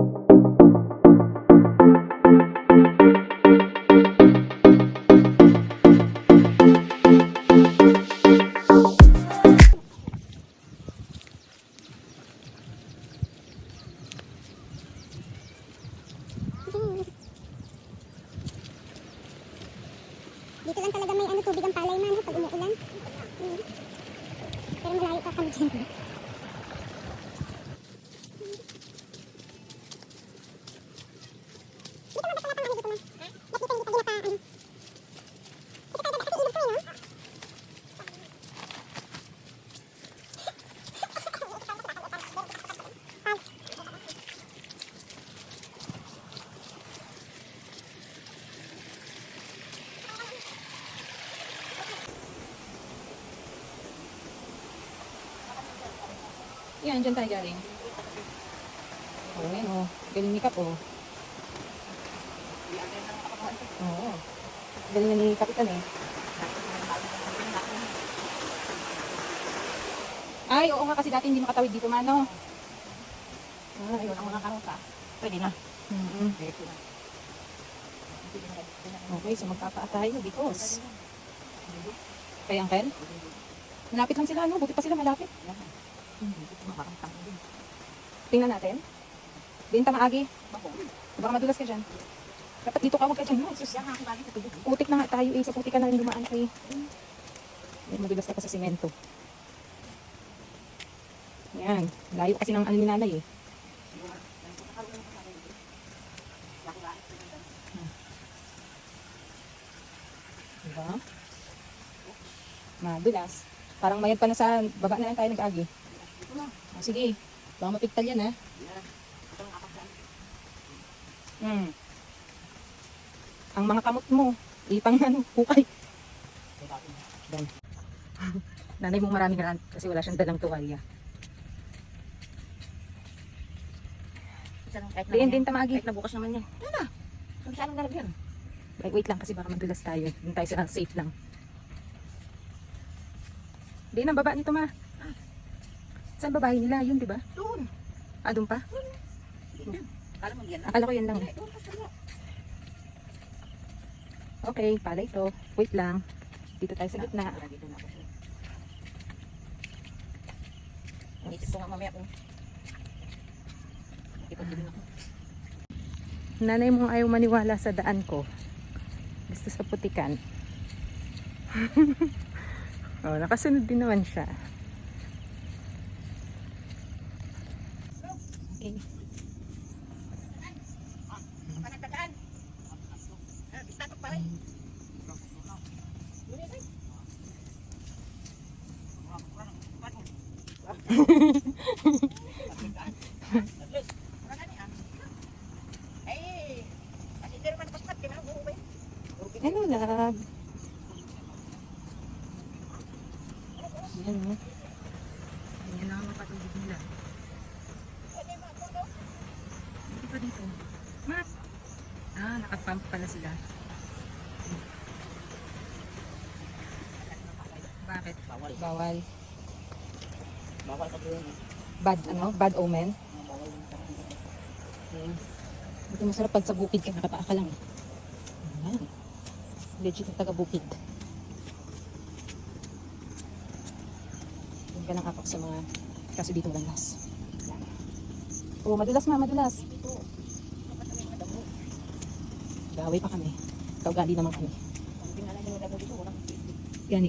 Dito lang talaga may tubig ang palay man pag umuulan. Pero malayo pa kami dyan. Yan, dyan tayo galing. Oo, yan o. Galing ni Kap o. Oo. Galing na ni Kapitan eh. Ay, oo nga kasi dati hindi makatawid dito man, no? Ayun, ang mga karota. Pwede na. Okay, so magpapaa tayo because. Kay Uncle? Malapit lang sila, no? Buti pa sila malapit. Tingnan natin. Din tamaagi. Baka madulas ka dyan. Dapat dito ka, huwag ka dyan. No? Putik na nga tayo eh. Sa putik ka na rin dumaan eh. Madulas ka pa sa simento. Yan. Layo kasi ng ano ni nanay eh. Diba? Madulas. Parang mayad pa na sa baba na lang tayo nag-agi. Oh, sige. Baka mapigtal yan ha. Ang mga kamot mo, ipang hukay. Dan. Nanay mo maraming rant kasi wala siyang dalang tuwalya. Din tamagi. Kahit nabukas naman yan. Yan na. Kung saan ang lalagyan. Wait lang kasi baka madulas tayo. Doon tayo sa safe lang. Di ang baba nito ma. Saan babae nila? Yun, di ba? Doon. Ah, doon pa? Akala mo yan. Akala ko yan lang eh. Okay, pala ito. Wait lang. Dito tayo sa gitna. Inisip ko nga mamaya kung ipagbilin ako. Nanay mo ayaw maniwala sa daan ko. Gusto sa putikan. Oh, nakasunod din naman siya. Okay. Panagtataan. Bistatok pa rin. Hello, love. Ayan, oh. Ayan lang ang patubig nila. Dito pa dito. Mat! Ah, nakapump pala sila. Bakit? Bawal. Bawal. Bawal pag yun. Bad, ano? Bad omen? Buti masarap pag sa bukid ka, nakapaa ka lang. Ayan. Legit na taga-bukid. Doon ka lang apak sa mga kaso dito landas. Oh, madulas ma, madulas. Gaway pa kami. Kaugali naman kami. Gani.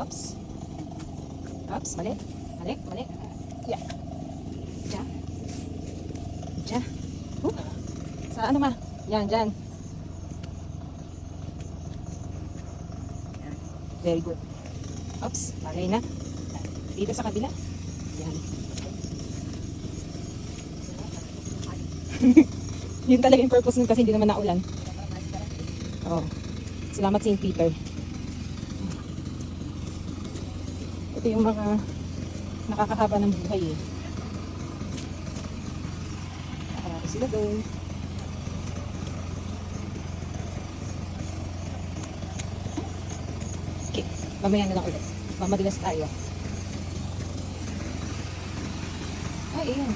Oops. Oops, mali. Mali, mali. Yeah. Diyan. Diyan. Sa ano ma? Yan, dyan. Very good. Oops, mali na. Dito sa kabila. Yan. Yun talaga yung purpose nun kasi hindi naman naulan. Oh. Salamat St. Peter. Ito yung mga nakakahaba ng buhay eh. Nakarami sila doon. Mamaya na lang ulit. Mamadulas tayo. Ay, ayan.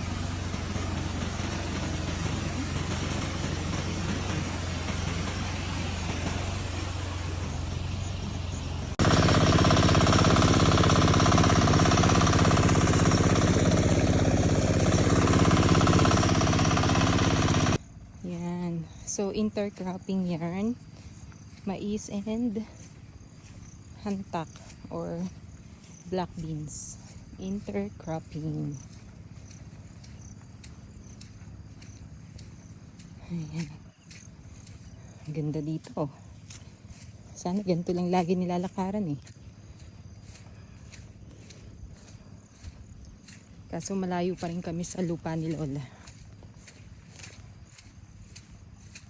Yan. So, intercropping yarn. Mais and hantak or black beans. Intercropping. Ayan. Ganda dito. Sana ganito lang lagi nilalakaran eh. Kaso malayo pa rin kami sa lupa ni Lola.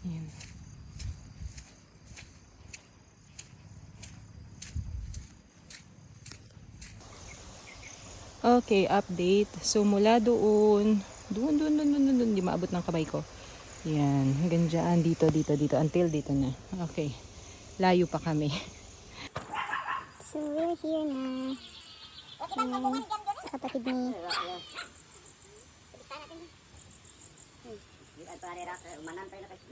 Ayan. Okay, update. So mula doon, di maabot ng kamay ko. Yan, hanggang dyan, dito, until dito na. Okay, layo pa kami. So, we're here na. Ayan, sa kapatid ni...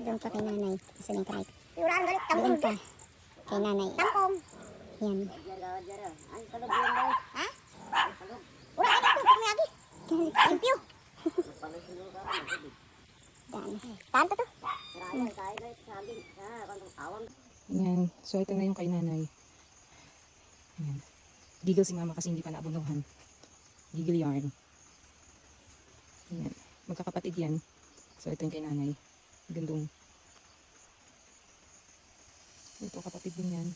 Doon pa kay nanay. Isa yung kamay. Doon pa. Kay nanay. Tampong. Yan. Ha? Wala ka na ito. Lagi. Limpyo. Daan to to. Yan, so ito na yung kay nanay. Yan. Gigil si mama kasi hindi pa naabunuhan. Gigil yarn. Yan. Magkakapatid yan. So ito yung kay nanay. Gandong. Ito kapatid din yan.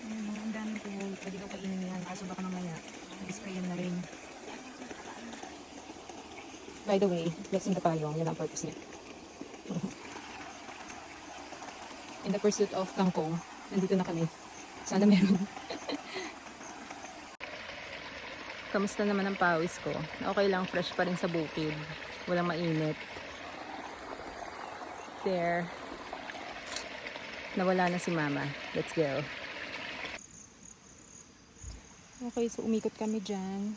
Ang dami ko. Pwede daw kainin yan. Kaso baka mamaya. Isprayan na rin. By the way, let's in the payong. Yan ang purpose niya. In the pursuit of kangkong. Nandito na kami. Sana meron. Kamusta naman ang pawis ko? Okay lang, fresh pa rin sa bukid. Walang mainit. There. Nawala na si mama. Let's go. Okay, so umikot kami dyan.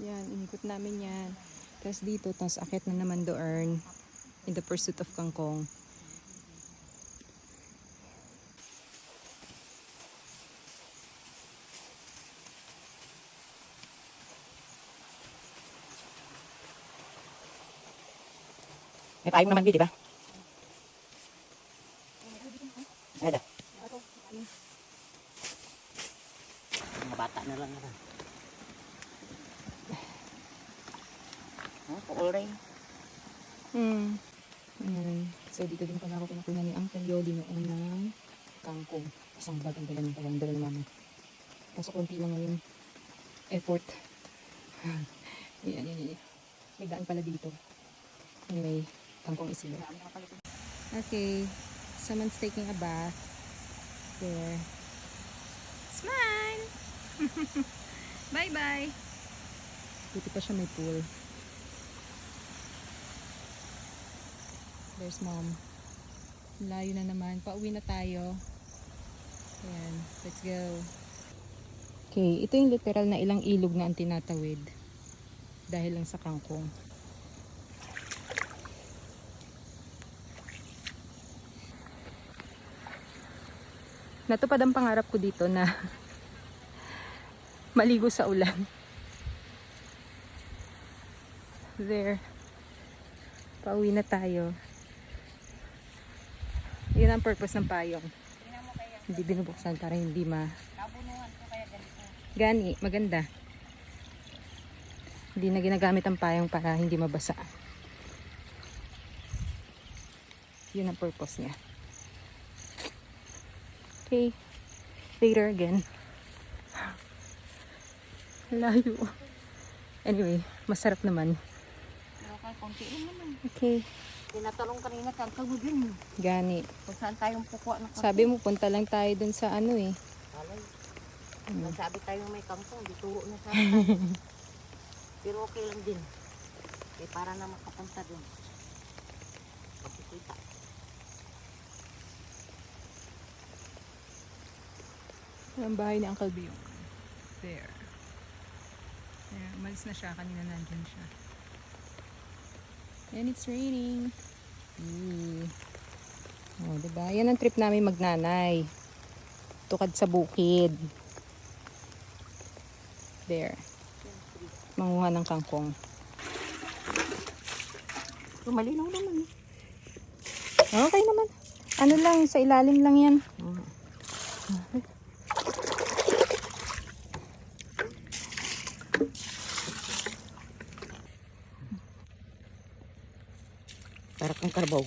Yan, inikot namin yan. Tapos dito, tapos akit na naman doon. In the pursuit of kangkong. May payong naman di ba? Ada. Mga bata na lang na. All right. So dito din pala ako pinakuha ni Uncle Yoli noon ng kangkong. Isang bag ang dala ng mama. Kaso konti lang ngayon. Effort. Yan. May daan pala dito. Anyway, kangkong is here. Okay. Someone's taking a bath. There. Smile! Bye-bye! Buti pa siya may pool. There's mom. Layo na naman. Pauwi na tayo. Ayan. Let's go. Okay. Ito yung literal na ilang ilog na ang tinatawid. Dahil lang sa kangkong. Natupad ang pangarap ko dito na maligo sa ulan. There. Pauwi na tayo. Yun ang purpose ng payong. Hindi binubuksan para hindi Nabunuhan ko kaya ganito. Gani, maganda. Hindi na ginagamit ang payong para hindi mabasa. Yun ang purpose niya. Okay. Later again. Layo. Anyway, masarap naman. Pero kaya konti lang naman. Okay. Tinatanong kanina kang kagugin. Gani. Kung saan tayong pukwa na Sabi mo, punta lang tayo dun sa ano eh. Alay. Sabi tayo may kampong, di turo na sana tayo. Pero okay lang din. Eh para na makapunta dun. Pagkikita. Ang bahay ni Uncle Biong. There. There. Umalis na siya. Kanina nandyan siya. And it's raining. Oh, diba? Yan ang trip namin magnanay. Tukad sa bukid. There. Manguha ng kangkong. Malinaw naman. Okay naman. Ano lang, sa ilalim lang yan. Para kang karbaw.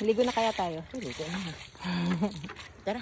Ligo na kaya tayo? Ligo na. Tara.